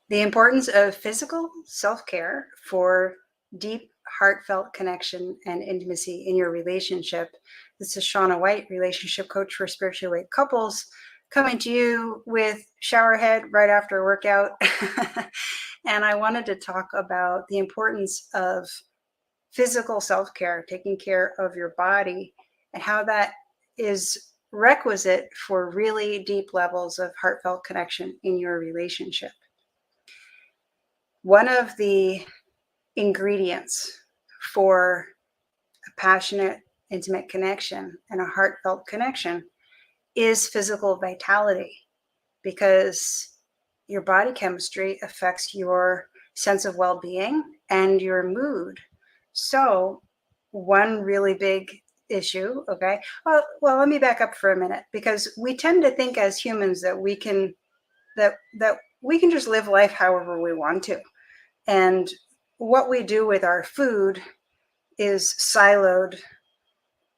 The importance of physical self-care for deep, heartfelt connection and intimacy in your relationship. This is Shauna White, relationship coach for spiritually awake couples, coming to you with showerhead right after a workout. And I wanted to talk about the importance of physical self-care, taking care of your body, and how that is requisite for really deep levels of heartfelt connection in your relationship. One of the ingredients for a passionate, intimate connection and a heartfelt connection is physical vitality, because your body chemistry affects your sense of well-being and your mood. So one really big issue, okay, well let me back up for a minute, because we tend to think as humans that we can just live life however we want to. And what we do with our food is siloed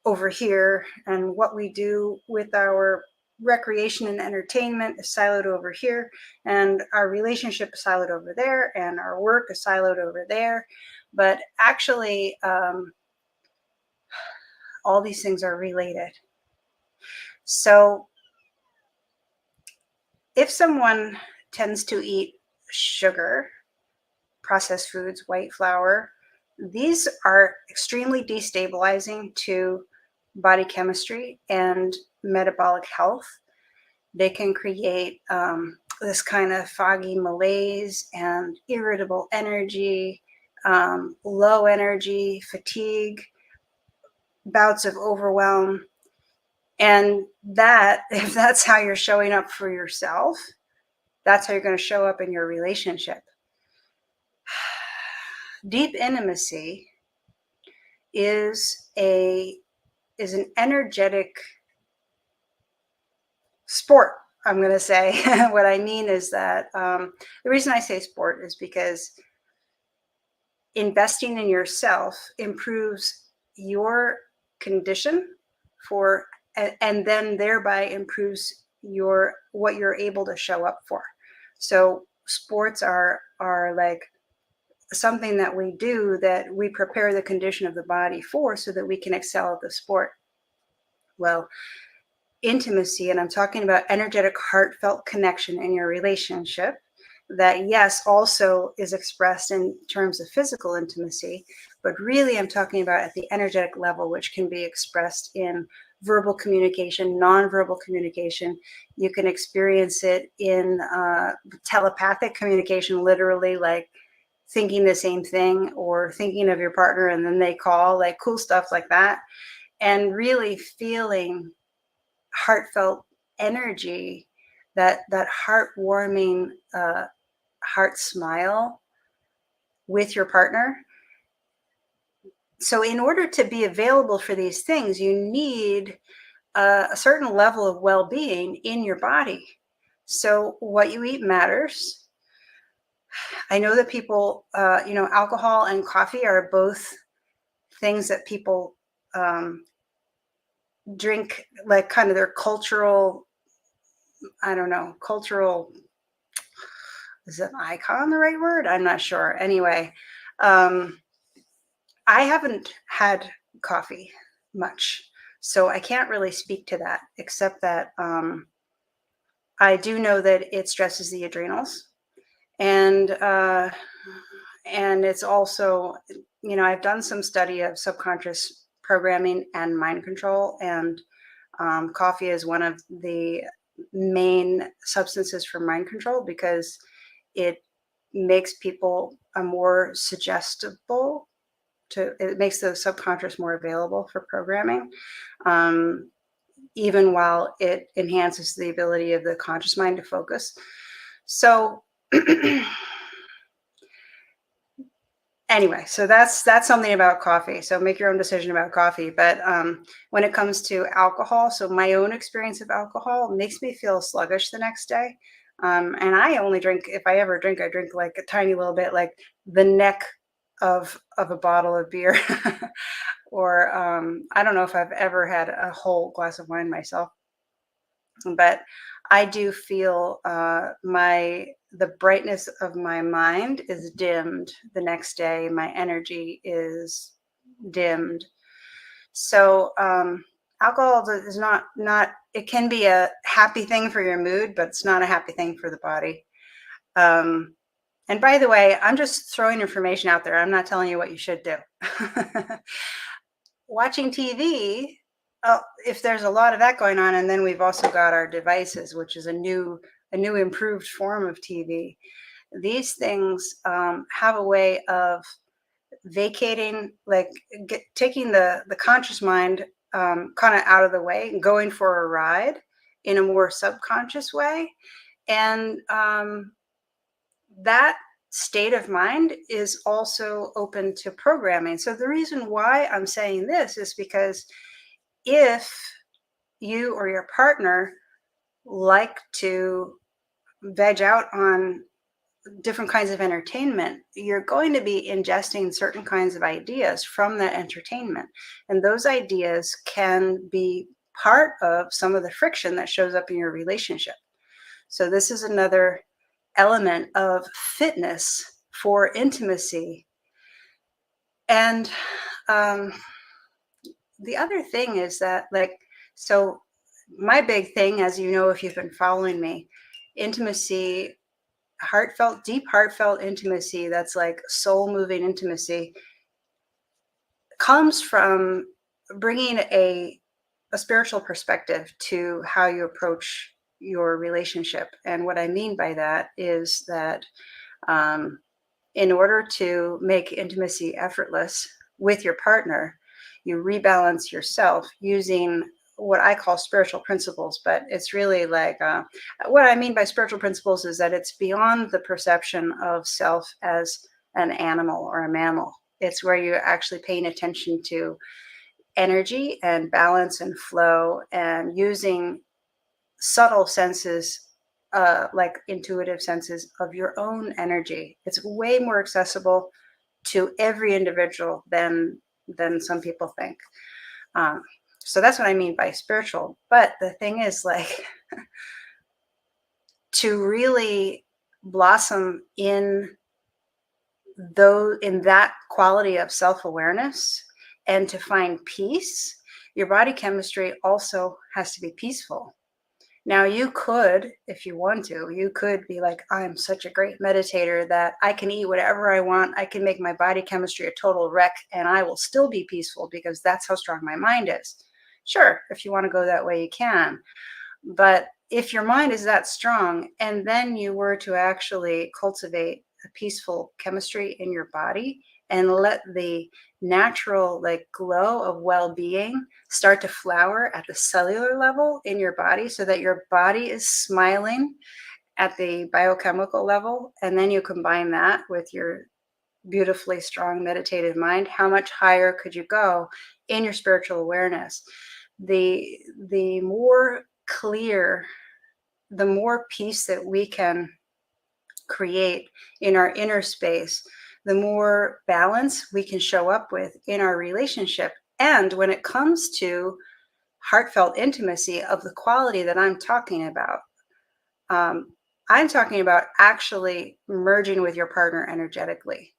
over here, and what we do with our recreation and entertainment is siloed over here, and our relationship is siloed over there, and our work is siloed over there. But actually, all these things are related. So if someone tends to eat sugar, processed foods, white flour, these are extremely destabilizing to body chemistry and metabolic health. They can create this kind of foggy malaise and irritable energy, low energy, fatigue, bouts of overwhelm. And that, if that's how you're showing up for yourself, that's how you're going to show up in your relationship. Deep intimacy is an energetic sport, I'm going to say. What I mean is that the reason I say sport is because investing in yourself improves your condition for, and then thereby improves what you're able to show up for. So sports are like something that we do, that we prepare the condition of the body for, so that we can excel at the sport. Well, intimacy, and I'm talking about energetic, heartfelt connection in your relationship, that yes, also is expressed in terms of physical intimacy, but really I'm talking about at the energetic level, which can be expressed in verbal communication, nonverbal communication. You can experience it in telepathic communication, literally, like thinking the same thing or thinking of your partner and then they call, like cool stuff like that, and really feeling heartfelt energy, that heartwarming heart smile with your partner. So in order to be available for these things, you need a certain level of well-being in your body. So what you eat matters. I know that people, alcohol and coffee are both things that people drink, like kind of their cultural, I don't know, cultural, is an icon the right word? I'm not sure. Anyway, I haven't had coffee much, so I can't really speak to that, except that I do know that it stresses the adrenals, and it's also, I've done some study of subconscious programming and mind control, and coffee is one of the main substances for mind control, because it makes people more suggestible it makes the subconscious more available for programming, even while it enhances the ability of the conscious mind to focus. So anyway, so that's something about coffee. So make your own decision about coffee. But when it comes to alcohol, so my own experience of alcohol makes me feel sluggish the next day. And I only drink, if I ever drink, I drink like a tiny little bit, like the neck of a bottle of beer. Or I don't know if I've ever had a whole glass of wine myself. But I do feel the brightness of my mind is dimmed the next day. My energy is dimmed. So alcohol is not. It can be a happy thing for your mood, but it's not a happy thing for the body. Um, and by the way, I'm just throwing information out there. I'm not telling you what you should do. Watching TV, if there's a lot of that going on, and then we've also got our devices, which is a new improved form of TV. These things have a way of vacating, like taking the conscious mind kind of out of the way and going for a ride in a more subconscious way, and that state of mind is also open to programming. So the reason why I'm saying this is because if you or your partner like to veg out on different kinds of entertainment, you're going to be ingesting certain kinds of ideas from that entertainment. And those ideas can be part of some of the friction that shows up in your relationship. So, this is another element of fitness for intimacy. And the other thing is that, like, so my big thing, as you know, if you've been following me, intimacy, heartfelt, deep heartfelt intimacy, that's like soul moving intimacy, comes from bringing a spiritual perspective to how you approach your relationship. And what I mean by that is that um, in order to make intimacy effortless with your partner, you rebalance yourself using what I call spiritual principles. But it's really like what I mean by spiritual principles is that it's beyond the perception of self as an animal or a mammal. It's where you're actually paying attention to energy and balance and flow, and using subtle senses, like intuitive senses of your own energy. It's way more accessible to every individual than some people think. Um, so that's what I mean by spiritual. But the thing is, like, to really blossom in that quality of self-awareness and to find peace, your body chemistry also has to be peaceful. Now, you could, if you want to, you could be like, I'm such a great meditator that I can eat whatever I want. I can make my body chemistry a total wreck and I will still be peaceful because that's how strong my mind is. Sure, if you want to go that way, you can. But if your mind is that strong, and then you were to actually cultivate a peaceful chemistry in your body and let the natural, like, glow of well-being start to flower at the cellular level in your body, so that your body is smiling at the biochemical level, and then you combine that with your beautifully strong meditative mind, how much higher could you go in your spiritual awareness? The more clear, the more peace that we can create in our inner space, the more balance we can show up with in our relationship. And when it comes to heartfelt intimacy of the quality that I'm talking about, um, I'm talking about actually merging with your partner energetically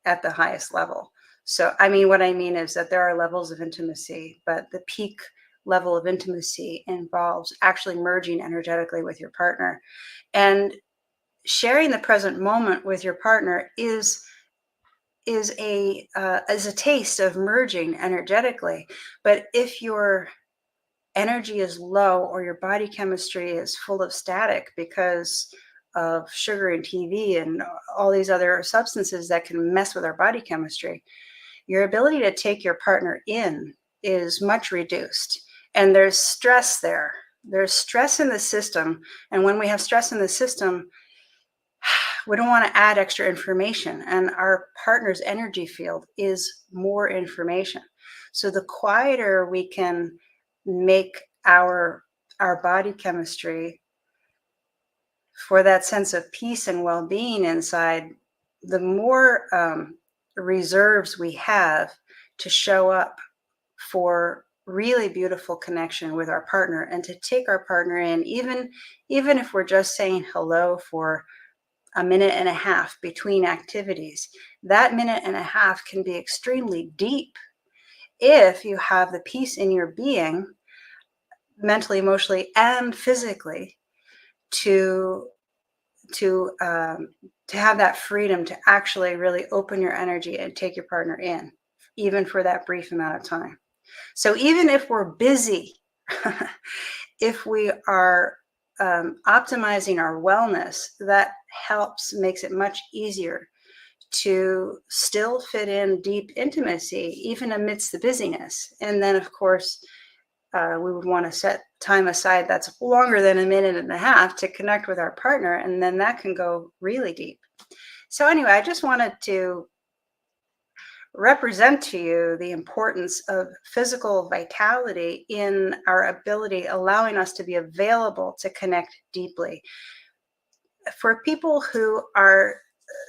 at the highest level. So, I mean, what I mean is that there are levels of intimacy, but the peak level of intimacy involves actually merging energetically with your partner. And sharing the present moment with your partner is a taste of merging energetically. But if your energy is low or your body chemistry is full of static because of sugar and TV and all these other substances that can mess with our body chemistry, your ability to take your partner in is much reduced. And there's stress there. There's stress in the system. And when we have stress in the system, we don't want to add extra information. And our partner's energy field is more information. So the quieter we can make our body chemistry for that sense of peace and well-being inside, the more reserves we have to show up for really beautiful connection with our partner, and to take our partner in, even if we're just saying hello for a minute and a half between activities. That minute and a half can be extremely deep if you have the peace in your being, mentally, emotionally, and physically, to to um, to have that freedom to actually really open your energy and take your partner in, even for that brief amount of time. So even if we're busy, if we are optimizing our wellness, that helps, makes it much easier to still fit in deep intimacy, even amidst the busyness. And then, of course, we would want to set time aside that's longer than a minute and a half to connect with our partner. And then that can go really deep. So, anyway, I just wanted to represent to you the importance of physical vitality in our ability, allowing us to be available to connect deeply. For people who are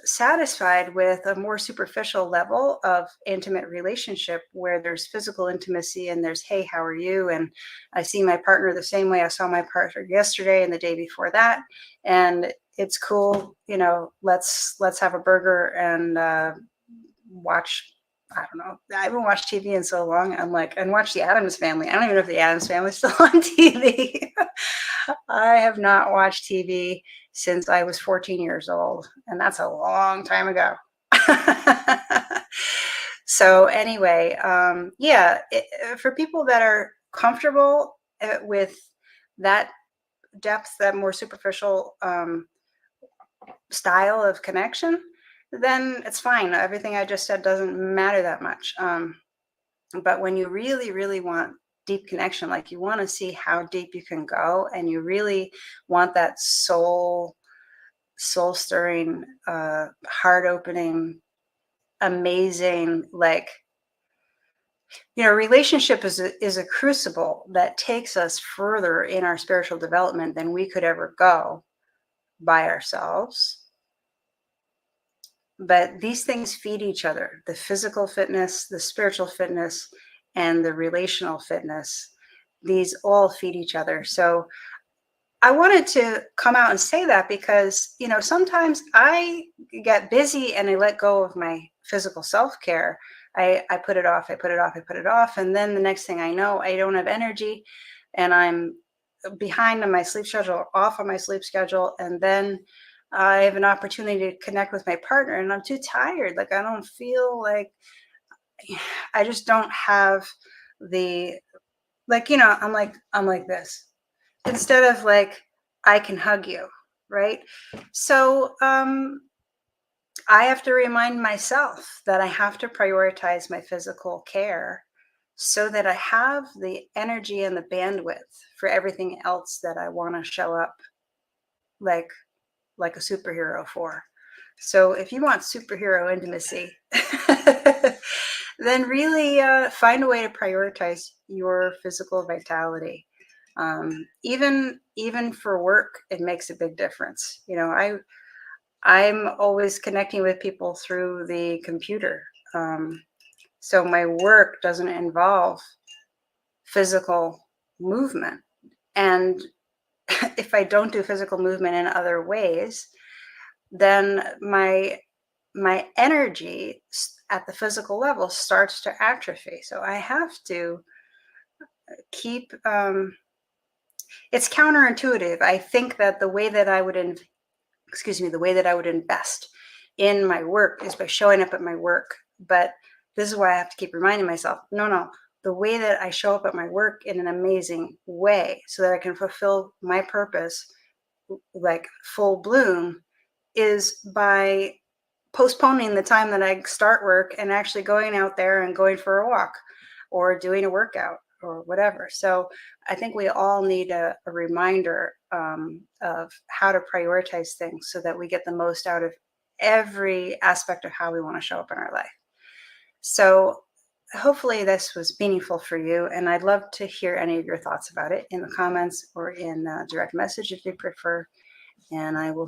satisfied with a more superficial level of intimate relationship where there's physical intimacy and there's, hey, how are you, and I see my partner the same way I saw my partner yesterday and the day before that, and it's cool, let's have a burger and watch, I don't know, I haven't watched TV in so long. I'm like, and watch the Addams Family. I don't even know if the Addams Family is still on TV. I have not watched TV since I was 14 years old, and that's a long time ago. So anyway, yeah, for people that are comfortable with that depth, that more superficial style of connection, then it's fine. Everything I just said doesn't matter that much. But when you really, really want deep connection, like you want to see how deep you can go, and you really want that soul stirring, heart opening, amazing, like, relationship is a crucible that takes us further in our spiritual development than we could ever go by ourselves. But these things feed each other: the physical fitness, the spiritual fitness, and the relational fitness. These all feed each other. So I wanted to come out and say that because, sometimes I get busy and I let go of my physical self-care. I put it off, I put it off, I put it off. And then the next thing I know, I don't have energy and I'm behind on my sleep schedule, off on my sleep schedule. And then I have an opportunity to connect with my partner and I'm too tired. Like, I don't feel like, I just don't have the, like, I'm like this, instead of like, I can hug you, right? So I have to remind myself that I have to prioritize my physical care so that I have the energy and the bandwidth for everything else that I want to show up like a superhero for. So if you want superhero intimacy, then really find a way to prioritize your physical vitality. Even for work, it makes a big difference. I'm always connecting with people through the computer. So my work doesn't involve physical movement. And if I don't do physical movement in other ways, then my energy at the physical level starts to atrophy. So I have to keep, it's counterintuitive. I think that the way that I would invest in my work is by showing up at my work. But this is why I have to keep reminding myself, no, the way that I show up at my work in an amazing way so that I can fulfill my purpose like full bloom is by postponing the time that I start work and actually going out there and going for a walk or doing a workout or whatever. So I think we all need a reminder of how to prioritize things so that we get the most out of every aspect of how we want to show up in our life. So hopefully this was meaningful for you, and I'd love to hear any of your thoughts about it in the comments or in direct message if you prefer. And I will